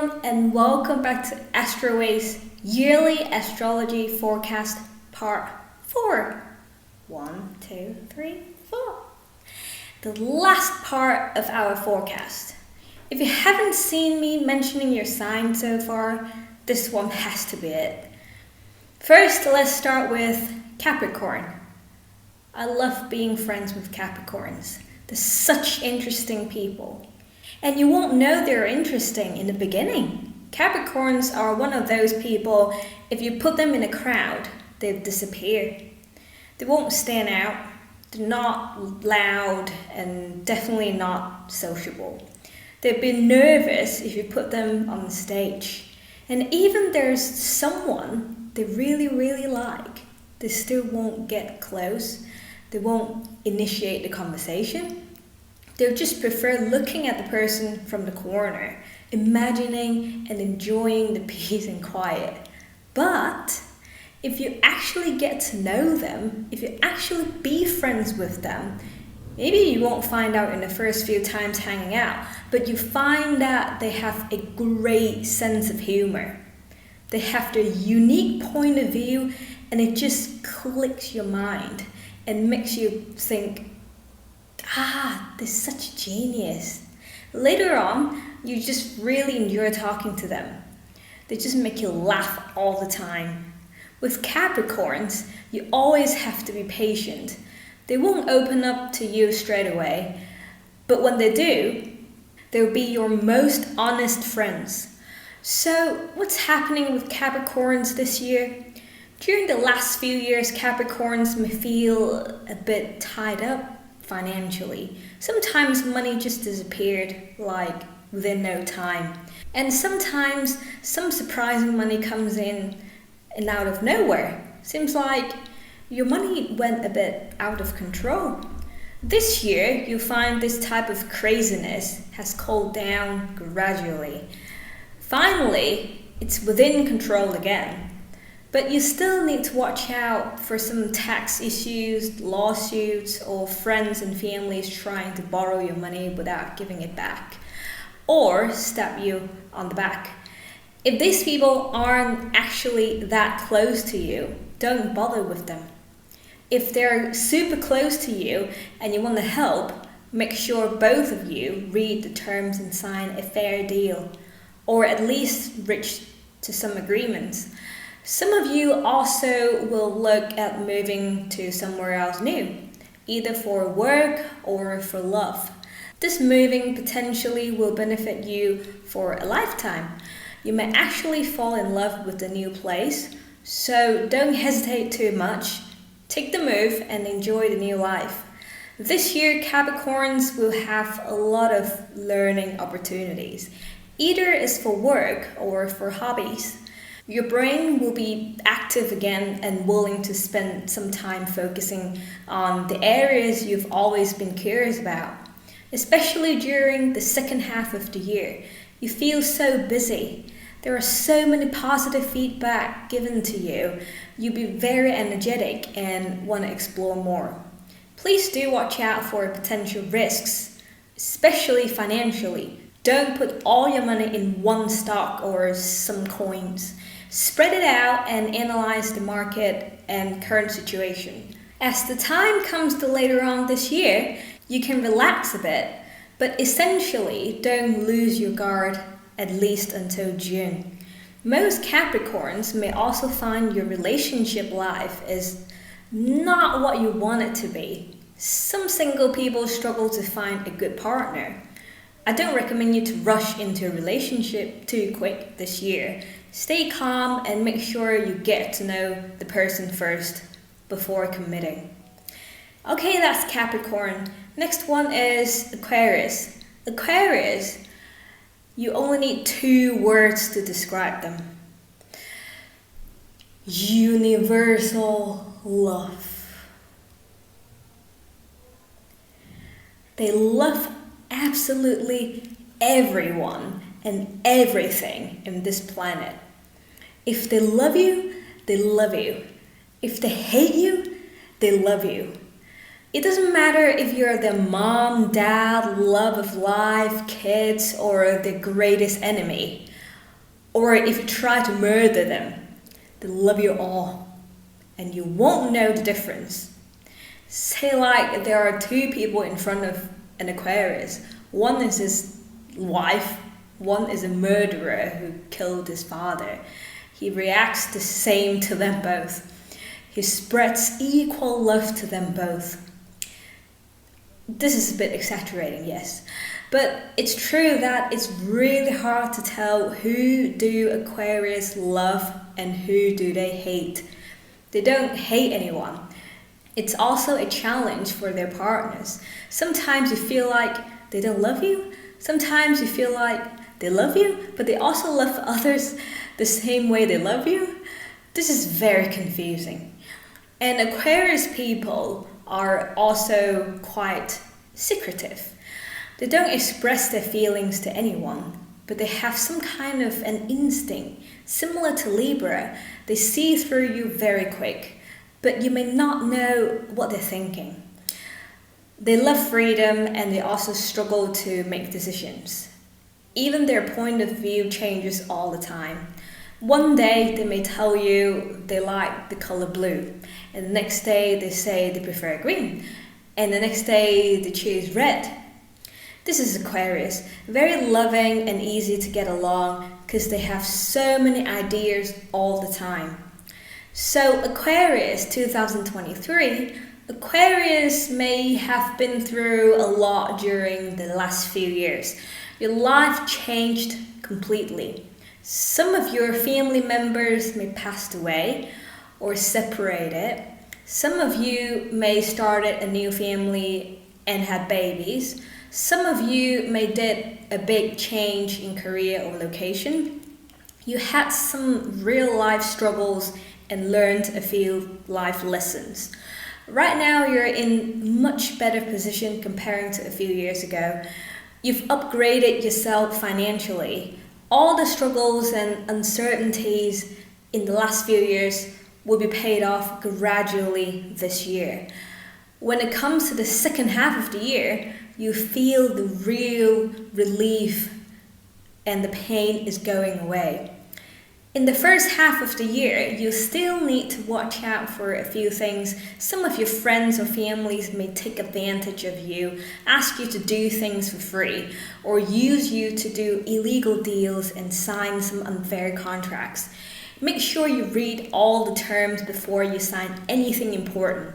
everyone, and welcome back to Astroways Yearly Astrology Forecast Part 4. 1, 2, 3, 4. The last part of our forecast. If you haven't seen me mentioning your sign so far, this one has to be it. First, let's start with Capricorn. I love being friends with Capricorns. They're such interesting people. And you won't know they're interesting in the beginning. Capricorns are one of those people, if you put them in a crowd, they'll disappear. They won't stand out. They're not loud and definitely not sociable. They'll be nervous if you put them on the stage. And even there's someone they really like, they still won't get close. They won't initiate the conversation. They'll just prefer looking at the person from the corner, imagining and enjoying the peace and quiet. But if you actually get to know them, if you actually be friends with them, maybe you won't find out in the first few times hanging out, but you find that they have a great sense of humor. They have their unique point of view, and it just clicks your mind and makes you think, they're such a genius. Later on, you just really enjoy talking to them. They just make you laugh all the time. With Capricorns, you always have to be patient. They won't open up to you straight away, but when they do, they'll be your most honest friends. So, what's happening with Capricorns this year? During the last few years, Capricorns may feel a bit tied up financially. Sometimes money just disappeared, like within no time. And sometimes some surprising money comes in and out of nowhere. Seems like your money went a bit out of control. This year, you'll find this type of craziness has cooled down gradually. Finally, it's within control again. But you still need to watch out for some tax issues, lawsuits, or friends and families trying to borrow your money without giving it back, or stab you on the back. If these people aren't actually that close to you, don't bother with them. If they're super close to you and you want to help, make sure both of you read the terms and sign a fair deal, or at least reach to some agreements. Some of you also will look at moving to somewhere else new, either for work or for love. This moving potentially will benefit you for a lifetime. You may actually fall in love with the new place, so don't hesitate too much. Take the move and enjoy the new life. This year, Capricorns will have a lot of learning opportunities, either it's for work or for hobbies. Your brain will be active again and willing to spend some time focusing on the areas you've always been curious about. Especially during the second half of the year, you feel so busy. There are so many positive feedback given to you. You'll be very energetic and want to explore more. Please do watch out for potential risks, especially financially. Don't put all your money in one stock or some coins. Spread it out and analyze the market and current situation. As the time comes to later on this year, you can relax a bit, but essentially don't lose your guard at least until June. Most Capricorns may also find your relationship life is not what you want it to be. Some single people struggle to find a good partner. I don't recommend you to rush into a relationship too quick this year. Stay calm and make sure you get to know the person first before committing. Okay, that's Capricorn. Next one is Aquarius. Aquarius, you only need 2 words to describe them. Universal love. They love absolutely everyone and everything in this planet. If they love you, they love you. If they hate you, they love you. It doesn't matter if you're their mom, dad, love of life, kids, or the greatest enemy. Or if you try to murder them, they love you all, and you won't know the difference. Say like there are two people in front of an Aquarius. One is his wife, one is a murderer who killed his father. He reacts the same to them both. He spreads equal love to them both. This is a bit exaggerating, yes. But it's true that it's really hard to tell who do Aquarius love and who do they hate. They don't hate anyone. It's also a challenge for their partners. Sometimes you feel like they don't love you. Sometimes you feel like they love you, but they also love others the same way they love you. This is very confusing. And Aquarius people are also quite secretive. They don't express their feelings to anyone, but they have some kind of an instinct. Similar to Libra, they see through you very quick, but you may not know what they're thinking. They love freedom and they also struggle to make decisions. Even their point of view changes all the time. One day they may tell you they like the color blue, and the next day they say they prefer green, and the next day they choose red. This is Aquarius, very loving and easy to get along because they have so many ideas all the time. So Aquarius 2023, Aquarius may have been through a lot during the last few years. Your life changed completely. Some of your family members may passed away or separated. Some of you may started a new family and had babies. Some of you may did a big change in career or location. You had some real life struggles and learned a few life lessons. Right now you're in much better position comparing to a few years ago. You've upgraded yourself financially. All the struggles and uncertainties in the last few years will be paid off gradually this year. When it comes to the second half of the year, you feel the real relief and the pain is going away. In the first half of the year, you still need to watch out for a few things. Some of your friends or families may take advantage of you, ask you to do things for free, or use you to do illegal deals and sign some unfair contracts. Make sure you read all the terms before you sign anything important.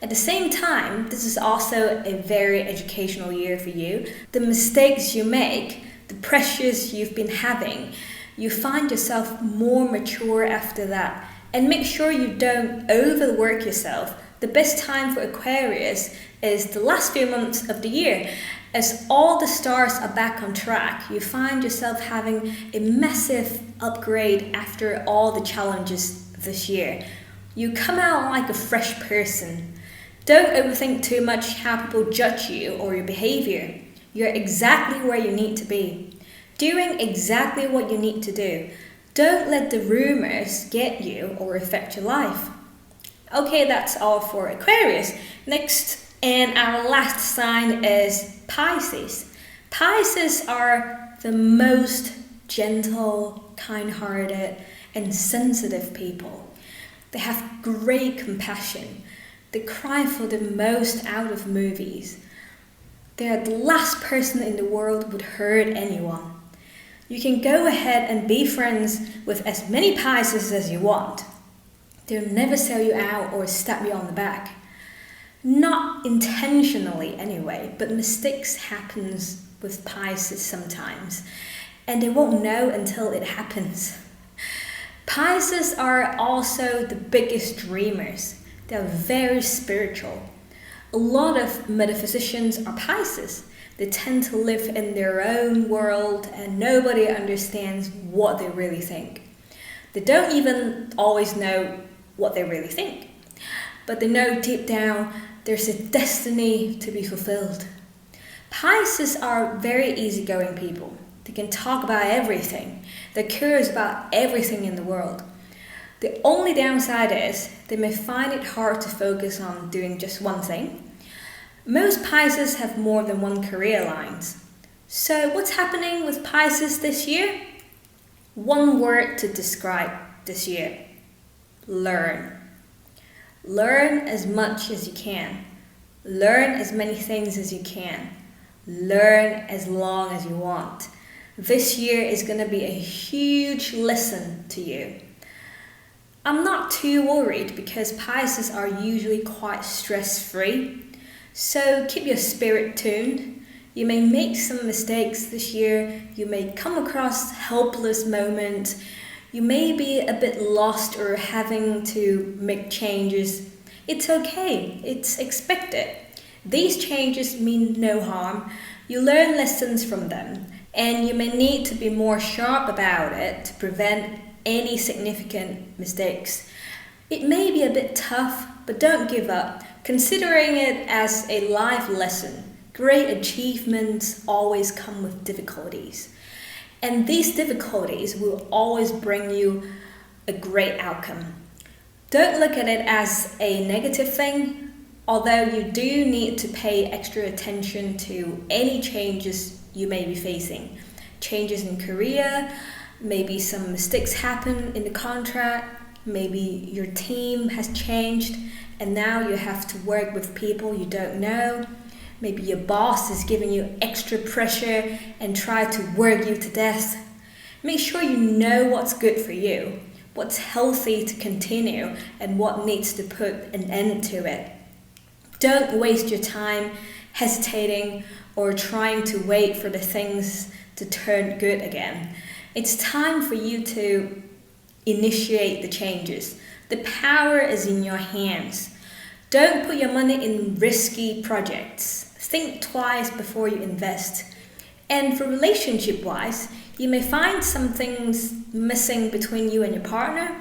At the same time, this is also a very educational year for you. The mistakes you make, the pressures you've been having, you find yourself more mature after that. And make sure you don't overwork yourself. The best time for Aquarius is the last few months of the year. As all the stars are back on track, you find yourself having a massive upgrade after all the challenges this year. You come out like a fresh person. Don't overthink too much how people judge you or your behavior. You're exactly where you need to be, doing exactly what you need to do. Don't let the rumors get you or affect your life. Okay, that's all for Aquarius. Next and our last sign is Pisces. Pisces are the most gentle, kind-hearted, and sensitive people. They have great compassion. They cry for the most out of movies. They are the last person in the world who would hurt anyone. You can go ahead and be friends with as many Pisces as you want. They'll never sell you out or stab you on the back. Not intentionally anyway, but mistakes happens with Pisces sometimes, and they won't know until it happens. Pisces are also the biggest dreamers. They're very spiritual. A lot of metaphysicians are Pisces. They tend to live in their own world and nobody understands what they really think. They don't even always know what they really think, but they know deep down there's a destiny to be fulfilled. Pisces are very easygoing people. They can talk about everything. They're curious about everything in the world. The only downside is they may find it hard to focus on doing just one thing. Most Pisces have more than one career lines. So what's happening with Pisces this year? One word to describe this year: learn. Learn as much as you can. Learn as many things as you can. Learn as long as you want. This year is going to be a huge lesson to you. I'm not too worried because Pisces are usually quite stress-free. So keep your spirit tuned. You may make some mistakes this year. You may come across helpless moments. You may be a bit lost or having to make changes. It's okay. It's expected. These changes mean no harm. You learn lessons from them, and you may need to be more sharp about it to prevent any significant mistakes. It may be a bit tough, but don't give up. Considering it as a life lesson, great achievements always come with difficulties. And these difficulties will always bring you a great outcome. Don't look at it as a negative thing, although you do need to pay extra attention to any changes you may be facing. Changes in career, maybe some mistakes happen in the contract, maybe your team has changed and now you have to work with people you don't know. Maybe your boss is giving you extra pressure and try to work you to death. Make sure you know what's good for you, what's healthy to continue, and what needs to put an end to it. Don't waste your time hesitating or trying to wait for the things to turn good again. It's time for you to initiate the changes. The power is in your hands. Don't put your money in risky projects. Think twice before you invest. And for relationship-wise, you may find some things missing between you and your partner,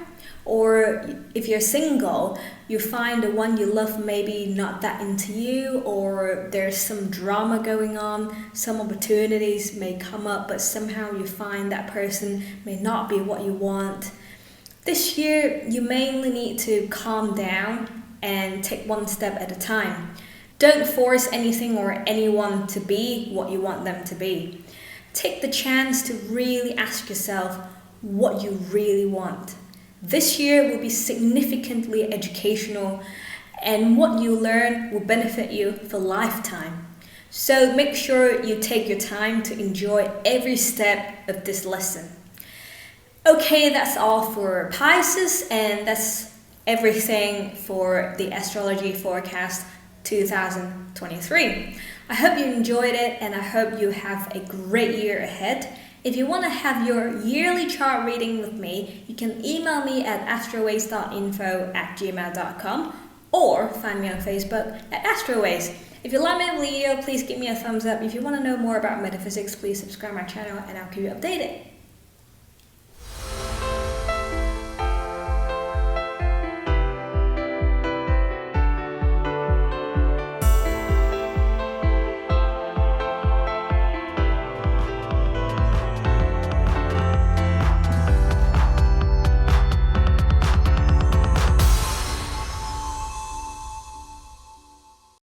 or if you're single, you find the one you love maybe not that into you, or there's some drama going on, some opportunities may come up, but somehow you find that person may not be what you want. This year, you mainly need to calm down and take one step at a time. Don't force anything or anyone to be what you want them to be. Take the chance to really ask yourself what you really want. This year will be significantly educational, and what you learn will benefit you for a lifetime. So make sure you take your time to enjoy every step of this lesson. Okay, that's all for Pisces, and that's everything for the Astrology Forecast 2023. I hope you enjoyed it, and I hope you have a great year ahead. If you want to have your yearly chart reading with me, you can email me at astroways.info@gmail.com or find me on Facebook at Astroways. If you like my video, please give me a thumbs up. If you want to know more about metaphysics, please subscribe my channel and I'll keep you updated.